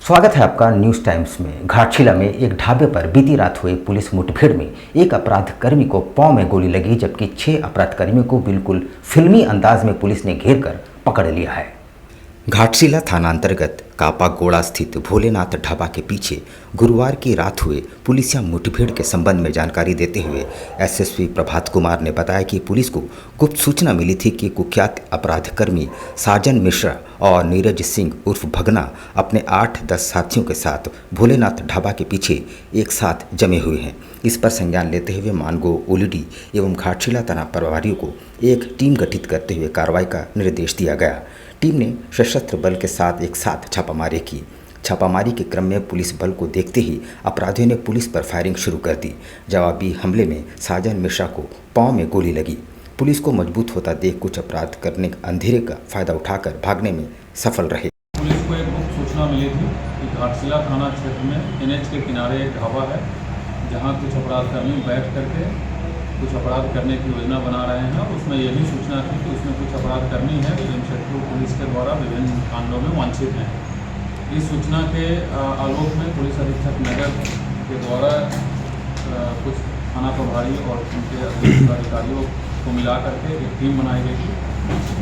स्वागत है आपका न्यूज़ टाइम्स में। घाटशिला में एक ढाबे पर बीती रात हुए पुलिस मुठभेड़ में एक अपराधकर्मी को पांव में गोली लगी, जबकि 6 अपराधकर्मियों को बिल्कुल फिल्मी अंदाज में पुलिस ने घेर कर पकड़ लिया है। घाटशिला थाना अंतर्गत कापागोड़ा स्थित भोलेनाथ ढाबा के पीछे गुरुवार की रात हुए पुलिसिया मुठभेड़ के संबंध में जानकारी देते हुए एसएसपी प्रभात कुमार ने बताया कि पुलिस को गुप्त सूचना मिली थी कि कुख्यात अपराधकर्मी साजन मिश्रा और नीरज सिंह उर्फ भगना अपने 8-10 साथियों के साथ भोलेनाथ ढाबा के पीछे एक साथ जमे हुए हैं। इस पर संज्ञान लेते हुए मानगो ओलीडी एवं घाटशिला थाना प्रभारियों को एक टीम गठित करते हुए कार्रवाई का निर्देश दिया गया। टीम ने सशस्त्र बल के साथ एक साथ छापामारी की। छापामारी के क्रम में पुलिस बल को देखते ही अपराधियों ने पुलिस पर फायरिंग शुरू कर दी। जवाबी हमले में साजन मिश्रा को पांव में गोली लगी। पुलिस को मजबूत होता देख कुछ अपराध करने अंधेरे का फायदा उठाकर भागने में सफल रहे। पुलिस को एक गुप्त सूचना मिली थी कि घाटशिला थाना क्षेत्र में एनएच के किनारे एक ढाबा है, जहां कुछ अपराधकर्मी बैठ करके कुछ अपराध करने की योजना बना रहे हैं। उसमें यह भी सूचना थी कि उसमें कुछ अपराधकर्मी हैं जो जमशेदपुर पुलिस के द्वारा विभिन्न कांडों में वांछित हैं। इस सूचना के आलोक में पुलिस अधीक्षक नगर के द्वारा कुछ थाना प्रभारी और उनके अधिकारियों को मिला करके एक टीम बनाई गई थी।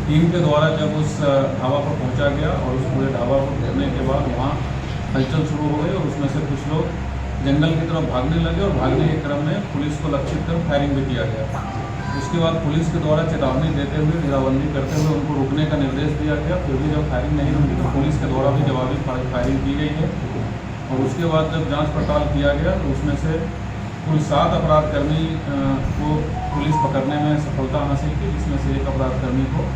टीम के द्वारा जब उस ढाबा पर पहुंचा गया और उस पूरे ढाबा पर घेरने के बाद वहाँ हलचल शुरू हो गई और उसमें से कुछ लोग जंगल की तरफ भागने लगे और भागने के क्रम में पुलिस को लक्षित कर फायरिंग भी किया गया। उसके बाद पुलिस के द्वारा चेतावनी देते हुए घेराबंदी करते हुए उनको रुकने का निर्देश दिया गया। फिर भी जब फायरिंग नहीं रुकी तो पुलिस के द्वारा भी जवाबी फायरिंग की गई है और उसके बाद जब जांच पड़ताल किया गया तो उसमें से कुल 7 अपराधकर्मी को पुलिस पकड़ने में सफलता हासिल की, जिसमें से एक अपराधकर्मी को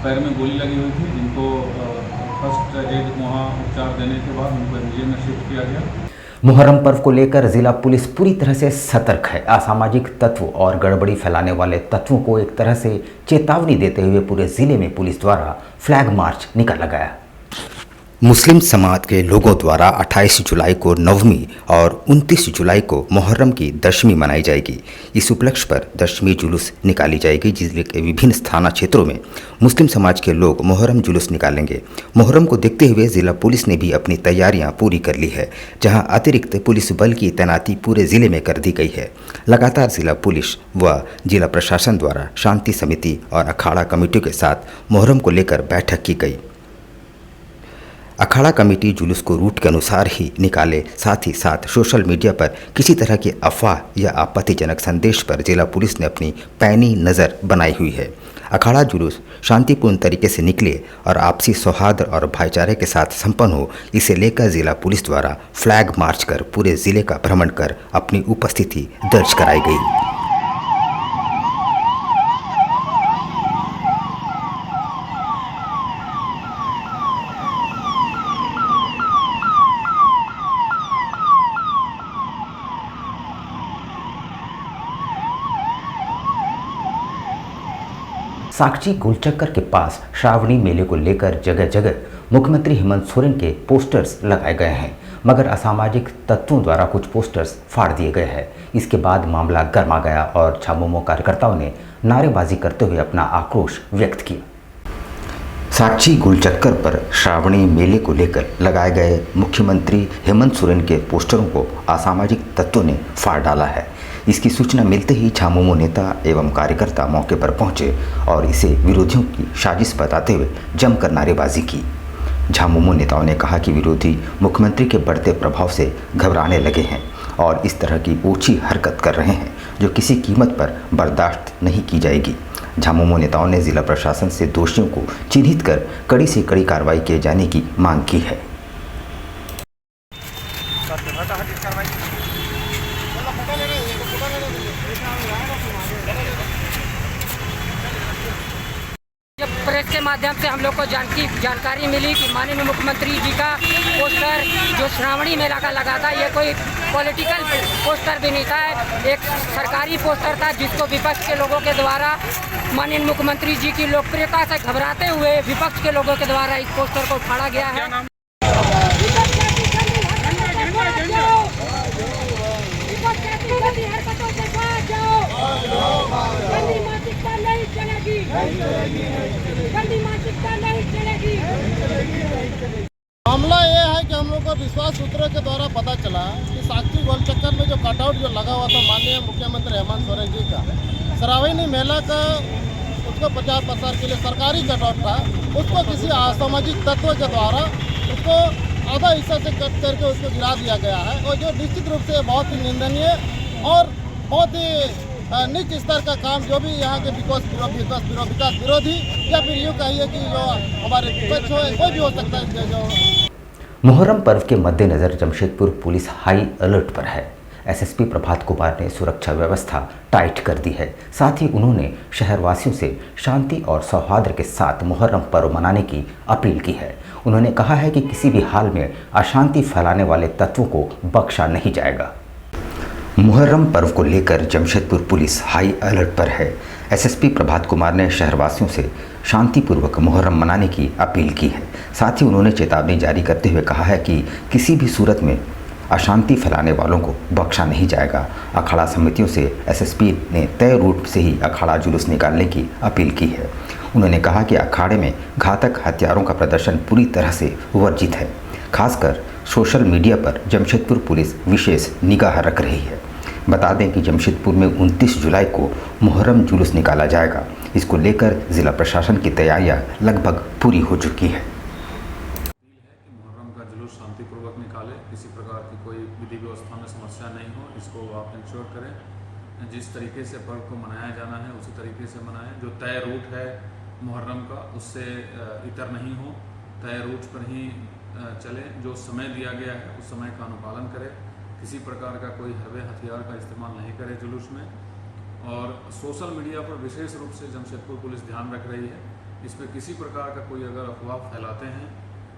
पैर में गोली लगी हुई थी, जिनको फर्स्ट एड वहाँ उपचार देने के बाद उनको एमजीएम में शिफ्ट किया गया। मुहर्रम पर्व को लेकर जिला पुलिस पूरी तरह से सतर्क है। असामाजिक तत्व और गड़बड़ी फैलाने वाले तत्वों को एक तरह से चेतावनी देते हुए पूरे जिले में पुलिस द्वारा फ्लैग मार्च निकाला गया। मुस्लिम समाज के लोगों द्वारा 28 जुलाई को नवमी और 29 जुलाई को मुहर्रम की दशमी मनाई जाएगी। इस उपलक्ष्य पर दशमी जुलूस निकाली जाएगी। जिले के विभिन्न थाना क्षेत्रों में मुस्लिम समाज के लोग मुहर्रम जुलूस निकालेंगे। मुहर्रम को देखते हुए जिला पुलिस ने भी अपनी तैयारियां पूरी कर ली है, जहां अतिरिक्त पुलिस बल की तैनाती पूरे जिले में कर दी गई है। लगातार जिला पुलिस व जिला प्रशासन द्वारा शांति समिति और अखाड़ा कमेटियों के साथ मुहर्रम को लेकर बैठक की गई। अखाड़ा कमेटी जुलूस को रूट के अनुसार ही निकाले, साथ ही साथ सोशल मीडिया पर किसी तरह की अफवाह या आपत्तिजनक संदेश पर जिला पुलिस ने अपनी पैनी नज़र बनाई हुई है। अखाड़ा जुलूस शांतिपूर्ण तरीके से निकले और आपसी सौहार्द और भाईचारे के साथ संपन्न हो, इसे लेकर जिला पुलिस द्वारा फ्लैग मार्च कर पूरे जिले का भ्रमण कर अपनी उपस्थिति दर्ज कराई गई। साक्षी गोलचक्कर के पास श्रावणी मेले को लेकर जगह जगह मुख्यमंत्री हेमंत सोरेन के पोस्टर्स लगाए गए हैं, मगर असामाजिक तत्वों द्वारा कुछ पोस्टर्स फाड़ दिए गए हैं। इसके बाद मामला गर्मा गया और झामुमो कार्यकर्ताओं ने नारेबाजी करते हुए अपना आक्रोश व्यक्त किया। साक्षी गोलचक्कर पर श्रावणी मेले को लेकर लगाए गए मुख्यमंत्री हेमंत सोरेन के पोस्टरों को असामाजिक तत्वों ने फाड़ डाला है। इसकी सूचना मिलते ही झामुमो नेता एवं कार्यकर्ता मौके पर पहुंचे और इसे विरोधियों की साजिश बताते हुए जमकर नारेबाजी की। झामुमो नेताओं ने कहा कि विरोधी मुख्यमंत्री के बढ़ते प्रभाव से घबराने लगे हैं और इस तरह की ओछी हरकत कर रहे हैं जो किसी कीमत पर बर्दाश्त नहीं की जाएगी। झामुमो नेताओं ने जिला प्रशासन से दोषियों को चिन्हित कर कड़ी से कड़ी कार्रवाई किए जाने की मांग की है। जब प्रेस के माध्यम से हम लोग को जानकारी मिली कि माननीय मुख्यमंत्री जी का पोस्टर जो श्रावणी मेला का लगा था, ये कोई पॉलिटिकल पोस्टर भी नहीं था, एक सरकारी पोस्टर था जिसको विपक्ष के लोगों के द्वारा माननीय मुख्यमंत्री जी की लोकप्रियता से घबराते हुए विपक्ष के लोगों के द्वारा इस पोस्टर को फाड़ा गया है। मामला ये है कि हम लोग को विश्वास सूत्रों के द्वारा पता चला कि साक्षी गोल चक्कर में जो कटआउट जो लगा हुआ था माननीय मुख्यमंत्री हेमंत सोरेन जी का, श्रावणी मेला का उसको प्रचार प्रसार के लिए सरकारी कटआउट था, उसको किसी असामाजिक तत्व के द्वारा उसको आधा हिस्सा से कट करके उसको गिरा दिया गया है, और जो निश्चित रूप से बहुत ही निंदनीय और बहुत ही नीच स्तर का काम जो भी यहाँ के विकास विरोधी या फिर यूँ कहिए कि जो हमारे विपक्ष हो, कोई भी हो सकता है जो मुहर्रम पर्व के मद्देनज़र जमशेदपुर पुलिस हाई अलर्ट पर है। एसएसपी प्रभात कुमार ने सुरक्षा व्यवस्था टाइट कर दी है। साथ ही उन्होंने शहरवासियों से शांति और सौहार्द के साथ मुहर्रम पर्व मनाने की अपील की है। उन्होंने कहा है कि किसी भी हाल में अशांति फैलाने वाले तत्वों को बख्शा नहीं जाएगा। मुहर्रम पर्व को लेकर जमशेदपुर पुलिस हाई अलर्ट पर है। एसएसपी प्रभात कुमार ने शहरवासियों से शांतिपूर्वक मुहर्रम मनाने की अपील की है। साथ ही उन्होंने चेतावनी जारी करते हुए कहा है कि किसी भी सूरत में अशांति फैलाने वालों को बख्शा नहीं जाएगा। अखाड़ा समितियों से एसएसपी ने तय रूट से ही अखाड़ा जुलूस निकालने की अपील की है। उन्होंने कहा कि अखाड़े में घातक हथियारों का प्रदर्शन पूरी तरह से वर्जित है। खासकर सोशल मीडिया पर जमशेदपुर पुलिस विशेष निगाह रख रही है। बता दें कि जमशेदपुर में 29 जुलाई को मुहर्रम जुलूस निकाला जाएगा। इसको लेकर जिला प्रशासन की तैयारियां लगभग पूरी हो चुकी है। मुहर्रम का जुलूस शांतिपूर्वक निकाले, किसी प्रकार की कोई विधि व्यवस्था में समस्या नहीं हो, इसको आप इंश्योर करें। जिस तरीके से पर्व को मनाया जाना है उसी तरीके से मनाएं। जो तय रूट है मुहर्रम का उससे इतर नहीं हो, तय रूट पर ही चलें। जो समय दिया गया है उस समय का अनुपालन करें। किसी प्रकार का कोई हरवे हथियार का इस्तेमाल नहीं करे जुलूस में। और सोशल मीडिया पर विशेष रूप से जमशेदपुर पुलिस ध्यान रख रही है। इस पर किसी प्रकार का कोई अगर अफवाह फैलाते हैं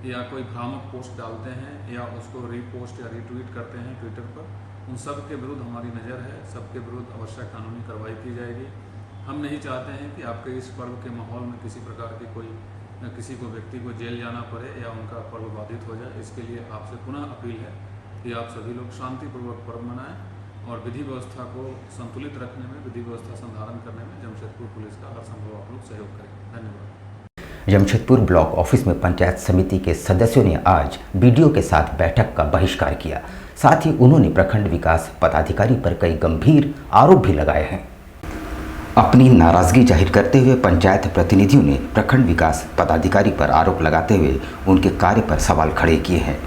या कोई भ्रामक पोस्ट डालते हैं या उसको रीपोस्ट या रीट्वीट करते हैं ट्विटर पर, उन सब के विरुद्ध हमारी नज़र है। सबके विरुद्ध आवश्यक कानूनी कार्रवाई की जाएगी। हम नहीं चाहते हैं कि आपके इस पर्व के माहौल में किसी प्रकार की किसी को व्यक्ति को जेल जाना पड़े या उनका पर्व बाधित हो जाए। इसके लिए आपसे पुनः अपील है कि आप सभी लोग शांतिपूर्वक पर्व मनाएं और विधि व्यवस्था को संतुलित रखने में, विधि व्यवस्था संधारण करने में जमशेदपुर पुलिस का हर संभव आप लोग सहयोग करें। धन्यवाद। जमशेदपुर ब्लॉक ऑफिस में पंचायत समिति के सदस्यों ने आज बीडीओ के साथ बैठक का बहिष्कार किया। साथ ही उन्होंने प्रखंड विकास पदाधिकारी पर कई गंभीर आरोप भी लगाए हैं। अपनी नाराजगी जाहिर करते हुए पंचायत प्रतिनिधियों ने प्रखंड विकास पदाधिकारी पर आरोप लगाते हुए उनके कार्य पर सवाल खड़े किए हैं।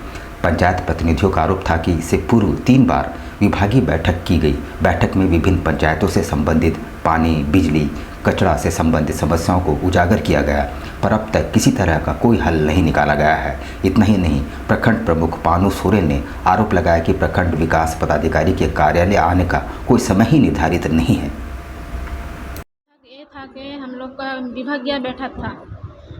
पंचायत प्रतिनिधियों का आरोप था कि इससे पूर्व 3 बार विभागीय बैठक की गई। बैठक में विभिन्न पंचायतों से संबंधित पानी, बिजली, कचरा से संबंधित समस्याओं को उजागर किया गया, पर अब तक किसी तरह का कोई हल नहीं निकाला गया है। इतना ही नहीं, प्रखंड प्रमुख पानू सोरेन ने आरोप लगाया कि प्रखंड विकास पदाधिकारी के कार्यालय आने का कोई समय ही निर्धारित नहीं है। ये था कि हम लोग का विभागीय बैठक था,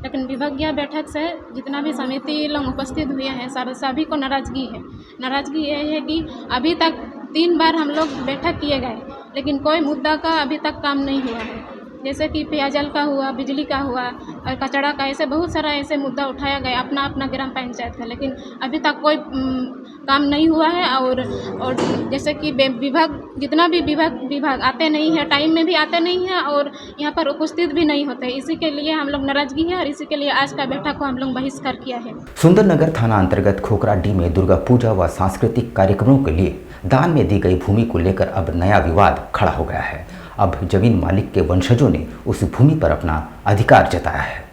लेकिन विभागीय बैठक से जितना भी समिति लोग उपस्थित हुए हैं सभी को नाराज़गी है। नाराज़गी ये है कि अभी तक 3 बार हम लोग बैठक किए गए, लेकिन कोई मुद्दा का अभी तक काम नहीं हुआ है। जैसे कि पेयजल का हुआ, बिजली का हुआ और कचरा का, ऐसे बहुत सारा ऐसे मुद्दा उठाया गया अपना अपना ग्राम पंचायत का, लेकिन अभी तक कोई काम नहीं हुआ है। और जैसे कि विभाग जितना भी विभाग आते नहीं है, टाइम में भी आते नहीं हैं और यहाँ पर उपस्थित भी नहीं होते। इसी के लिए हम लोग नाराज़गी है और इसी के लिए आज का बैठक को हम लोग बहिष्कार किया है। सुंदरनगर थाना अंतर्गत खोखराडीह में दुर्गा पूजा व सांस्कृतिक कार्यक्रमों के लिए दान में दी गई भूमि को लेकर अब नया विवाद खड़ा हो गया है। अब जमीन मालिक के वंशजों ने उस भूमि पर अपना अधिकार जताया है।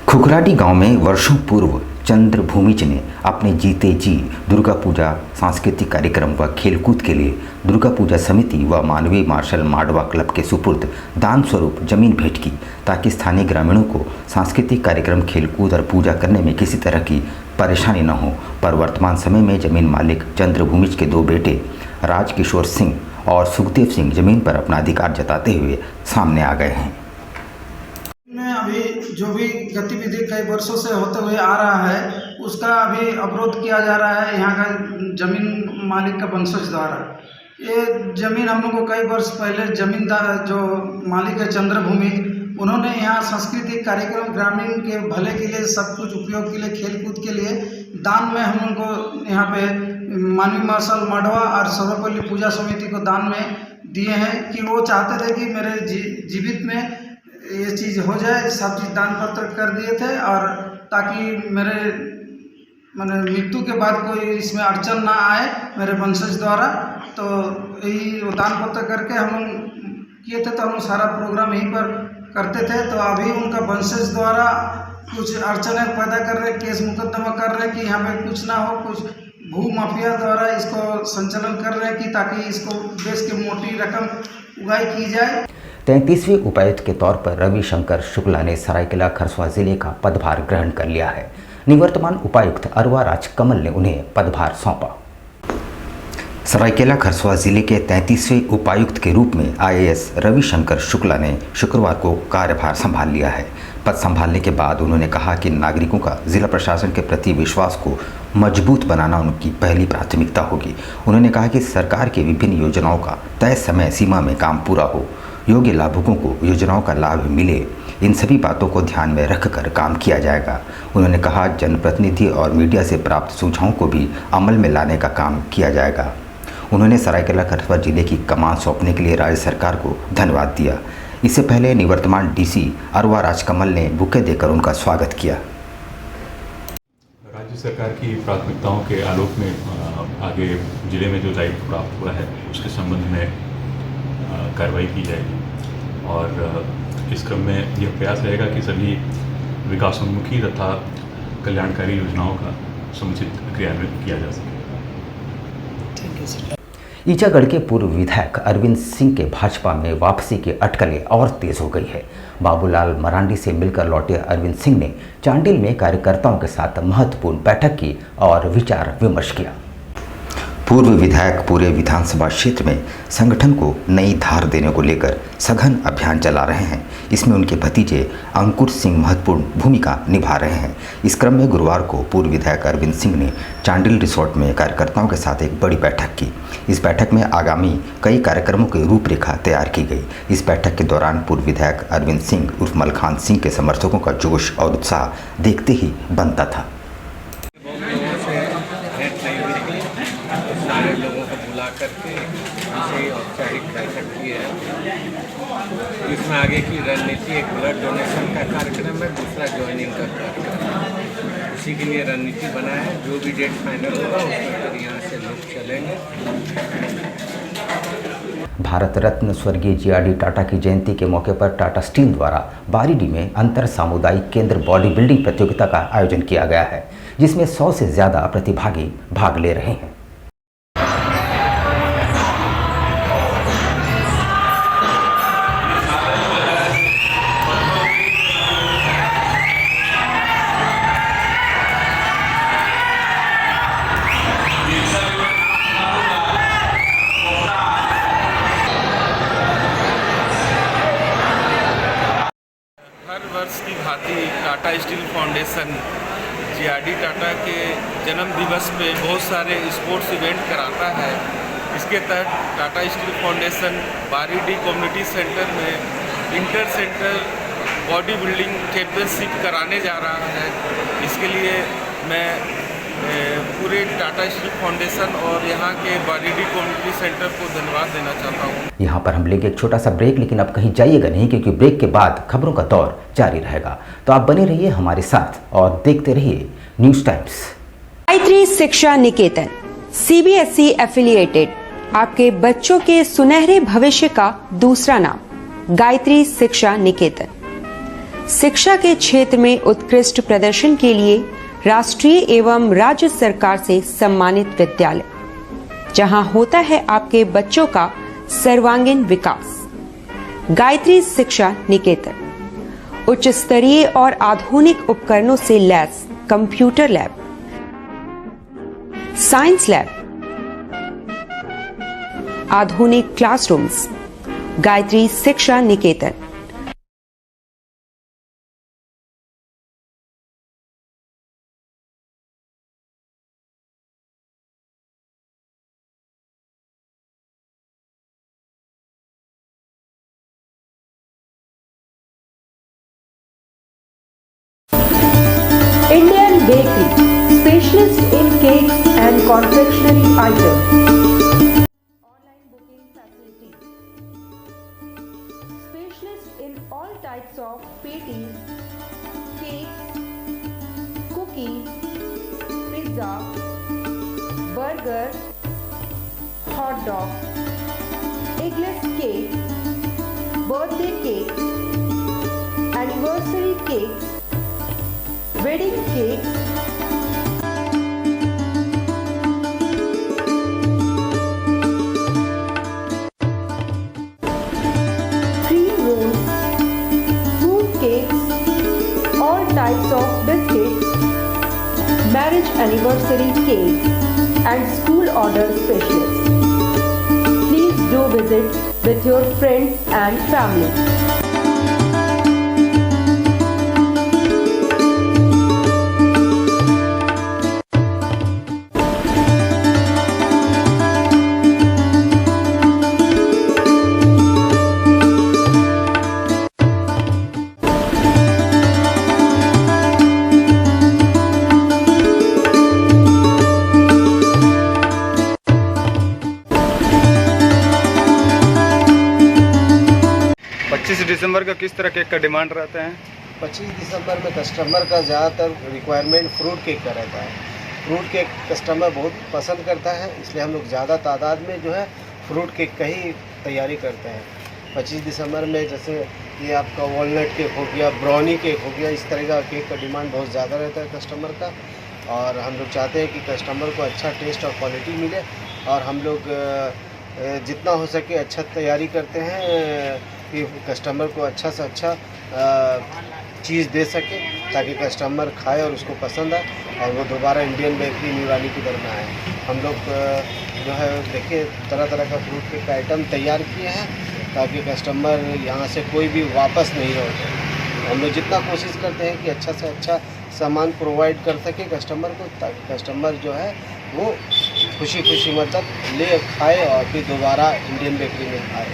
खोखराडीह गांव में वर्षों पूर्व चंद्र भूमिज ने अपने जीते जी दुर्गा पूजा सांस्कृतिक कार्यक्रम व खेलकूद के लिए दुर्गा पूजा समिति व मानवीय मार्शल माडवा क्लब के सुपुर्द दान स्वरूप जमीन भेंट की, ताकि स्थानीय ग्रामीणों को सांस्कृतिक कार्यक्रम, खेलकूद और पूजा करने में किसी तरह की परेशानी न हो। पर वर्तमान समय में जमीन मालिक चंद्र भूमिज के 2 बेटे राजकिशोर सिंह और सुखदेव सिंह जमीन पर अपना अधिकार जताते हुए सामने आ गए हैं। में अभी जो भी गतिविधि कई वर्षों से होते हुए आ रहा है उसका अभी अवरोध किया जा रहा है यहाँ का जमीन मालिक का वंशज द्वारा। ये जमीन हम लोग को कई वर्ष पहले जमींदार जो मालिक है चंद्र भूमि, उन्होंने यहाँ सांस्कृतिक कार्यक्रम ग्रामीण के भले के लिए, सब कुछ उपयोग के लिए, खेलकूद के लिए दान में हम लोग को यहाँ पे मानवीय मार्शल माडवा और सर्वपल्ली पूजा समिति को दान में दिए हैं कि वो चाहते थे कि मेरे जीवित में ये चीज़ हो जाए। सब चीज़ दान पत्र कर दिए थे और ताकि मेरे मैंने मृत्यु के बाद कोई इसमें अड़चन ना आए मेरे वंशज द्वारा, तो यही दान पत्र करके हम किए थे। तो हम सारा प्रोग्राम यहीं पर करते थे। तो अभी उनका वंशज द्वारा कुछ अड़चनें पैदा कर रहे, केस मुकदमा कर रहे कि यहाँ पे कुछ ना हो, कुछ भू माफिया द्वारा इसको संचालन कर रहे हैं कि ताकि इसको बेच के मोटी रकम उगाई की जाए। 33वें उपायुक्त के तौर पर रविशंकर शुक्ला ने सरायकेला खरसावां जिले का पदभार ग्रहण कर लिया है। निवर्तमान उपायुक्त अरवा राजकमल ने उन्हें पदभार सौंपा। सरायकेला खरसावां जिले के 33वें उपायुक्त के रूप में आईएएस रविशंकर शुक्ला ने शुक्रवार को कार्यभार संभाल लिया है। पद संभालने के बाद उन्होंने कहा कि नागरिकों का जिला प्रशासन के प्रति विश्वास को मजबूत बनाना उनकी पहली प्राथमिकता होगी। उन्होंने कहा कि सरकार की विभिन्न योजनाओं का तय समय सीमा में काम पूरा हो, योग्य लाभुकों को योजनाओं का लाभ मिले, इन सभी बातों को ध्यान में रखकर काम किया जाएगा। उन्होंने कहा जनप्रतिनिधि और मीडिया से प्राप्त सुझावों को भी अमल में लाने का काम किया जाएगा। उन्होंने सरायकेला खरसावां जिले की कमान सौंपने के लिए राज्य सरकार को धन्यवाद दिया। इससे पहले निवर्तमान डीसी अरवा राजकमल ने बुके देकर उनका स्वागत किया। राज्य सरकार की प्राथमिकताओं के आलोक में आगे जिले में जो दायित्व प्राप्त हुआ है उसके संबंध में कार्रवाई की जाएगी और इस क्रम में यह प्रयास रहेगा कि सभी विकासोन्मुखी तथा कल्याणकारी योजनाओं का समुचित क्रियान्वयन किया जा सके। ईचागढ़ के पूर्व विधायक अरविंद सिंह के भाजपा में वापसी की अटकलें और तेज हो गई है। बाबूलाल मरांडी से मिलकर लौटे अरविंद सिंह ने चांडिल में कार्यकर्ताओं के साथ महत्वपूर्ण बैठक की और विचार विमर्श किया। पूर्व विधायक पूरे विधानसभा क्षेत्र में संगठन को नई धार देने को लेकर सघन अभियान चला रहे हैं। इसमें उनके भतीजे अंकुर सिंह महत्वपूर्ण भूमिका निभा रहे हैं। इस क्रम में गुरुवार को पूर्व विधायक अरविंद सिंह ने चांडिल रिसोर्ट में कार्यकर्ताओं के साथ एक बड़ी बैठक की। इस बैठक में आगामी कई कार्यक्रमों की रूपरेखा तैयार की गई। इस बैठक के दौरान पूर्व विधायक अरविंद सिंह उर्फ मलखान सिंह के समर्थकों का जोश और उत्साह देखते ही बनता था। सारे लोगों को बुला करके उनसे औपचारिक बैठक की है। इसमें आगे की रणनीति एक ब्लड डोनेशन का कार्यक्रम है, दूसरा ज्वाइनिंग का कार्यक्रम है। उसी के लिए रणनीति बना है। जो भी डेट फाइनल होगा उसमें फिर यहाँ से लोग चलेंगे। भारत रत्न स्वर्गीय जीआरडी टाटा की जयंती के मौके पर टाटा स्टील द्वारा बारीडी में अंतर सामुदायिक केंद्र बॉडी बिल्डिंग प्रतियोगिता का आयोजन किया गया है, जिसमें 100 से ज़्यादा प्रतिभागी भाग ले रहे हैं। की भांति Tata steel foundation GRD Tata के जन्म दिवस पे बहुत सारे स्पोर्ट्स इवेंट कराता है। इसके तहत Tata steel foundation Baridih community centre में inter centre body building championship कराने जा रहा है। इसके लिए मैं पूरे टाटा स्टील फाउंडेशन और यहाँ के बारीडी कम्युनिटी सेंटर को धन्यवाद देना चाहता हूँ। यहाँ पर हम लेंगे एक छोटा सा ब्रेक, लेकिन अब कहीं जाइएगा नहीं, क्योंकि ब्रेक के बाद खबरों का दौर जारी रहेगा। तो आप बने रहिए हमारे साथ और देखते रहिए न्यूज़ टाइम्स। गायत्री शिक्षा निकेतन सीबीएसई एफिलिएटेड आपके बच्चों के सुनहरे भविष्य का दूसरा नाम गायत्री शिक्षा निकेतन। शिक्षा के क्षेत्र में उत्कृष्ट प्रदर्शन के लिए राष्ट्रीय एवं राज्य सरकार से सम्मानित विद्यालय, जहां होता है आपके बच्चों का सर्वांगीण विकास। गायत्री शिक्षा निकेतन उच्च स्तरीय और आधुनिक उपकरणों से lace computer lab, science lab, आधुनिक क्लासरूम्स। गायत्री शिक्षा निकेतन। Indian Bakery, specialist in cakes and confectionery items. Online booking facilities. Specialist in all types of patties, cakes, cookies, pizza, burger, hot dog, eggless cake, birthday cake, anniversary cakes, wedding cakes, cream rolls, fruit cakes, all types of biscuits, marriage anniversary cakes, and school order specials. Please do visit with your friends and family. दिसंबर का किस तरह cake का demand रहता है? 25 दिसंबर में customer का ज़्यादातर requirement fruit cake का रहता है। फ्रूट केक कस्टमर बहुत पसंद करता है, इसलिए हम लोग ज़्यादा तादाद में जो है फ्रूट केक का ही तैयारी करते हैं। 25 दिसंबर में जैसे ये आपका वॉलनट केक हो गया, ब्राउनी केक हो गया, इस तरह का केक का डिमांड बहुत ज़्यादा रहता है कस्टमर का, और हम लोग चाहते हैं कि कस्टमर को अच्छा टेस्ट और क्वालिटी मिले, और हम लोग जितना हो सके अच्छा तैयारी करते हैं कि कस्टमर को अच्छा से अच्छा चीज़ दे सके, ताकि कस्टमर खाए और उसको पसंद आए और वो दोबारा इंडियन बेकरी न्यूरानी की तरफ में आए। हम लोग जो है देखिए तरह तरह का फ्रूट केक का आइटम तैयार किए हैं, ताकि कस्टमर यहाँ से कोई भी वापस नहीं लौटे। हम लोग जितना कोशिश करते हैं कि अच्छा से अच्छा सामान प्रोवाइड कर सके कस्टमर को, ताकि कस्टमर जो है वो खुशी खुशी मतलब ले खाए और फिर दोबारा इंडियन बेकरी में खाए।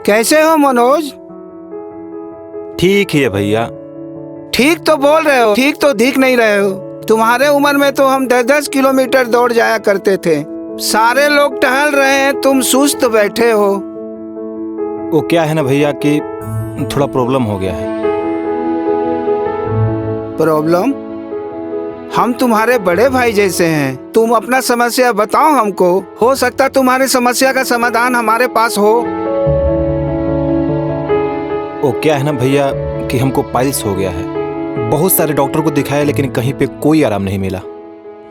कैसे हो मनोज? ठीक है भैया। ठीक तो बोल रहे हो, ठीक तो दिख नहीं रहे हो। तुम्हारे उम्र में तो हम 10-10 किलोमीटर दौड़ जाया करते थे। सारे लोग टहल रहे हैं, तुम सुस्त बैठे हो। वो क्या है ना भैया कि थोड़ा प्रॉब्लम हो गया है। प्रॉब्लम? हम तुम्हारे बड़े भाई जैसे हैं, तुम अपना समस्या बताओ हमको, हो सकता तुम्हारी समस्या का समाधान हमारे पास हो। वो क्या है ना भैया कि हमको पाइल्स हो गया है। बहुत सारे डॉक्टर को दिखाया लेकिन कहीं पे कोई आराम नहीं मिला,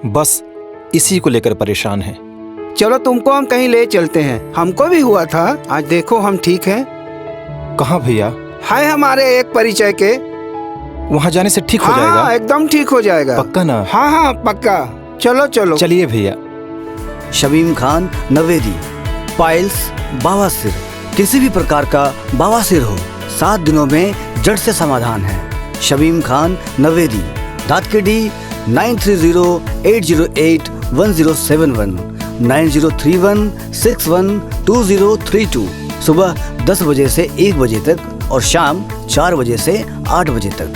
बस इसी को लेकर परेशान है। चलो तुमको हम कहीं ले चलते हैं, हमको भी हुआ था, आज देखो हम ठीक हैं। कहाँ भैया? है हमारे एक परिचय के, वहाँ जाने से ठीक हो जाएगा? हाँ, एकदम ठीक हो जाएगा। पक्का ना? हाँ हाँ पक्का, चलो चलो। चलिए भैया। शमीम खान नवेदी, पाइल्स, बवासीर, किसी भी प्रकार का बवासीर हो 7 दिनों में जड़ से समाधान है। शमीम खान नवेदी, दातकेडी 9308081071, 9031612032, सुबह 10 बजे से 1 बजे तक और शाम 4 बजे से 8 बजे तक।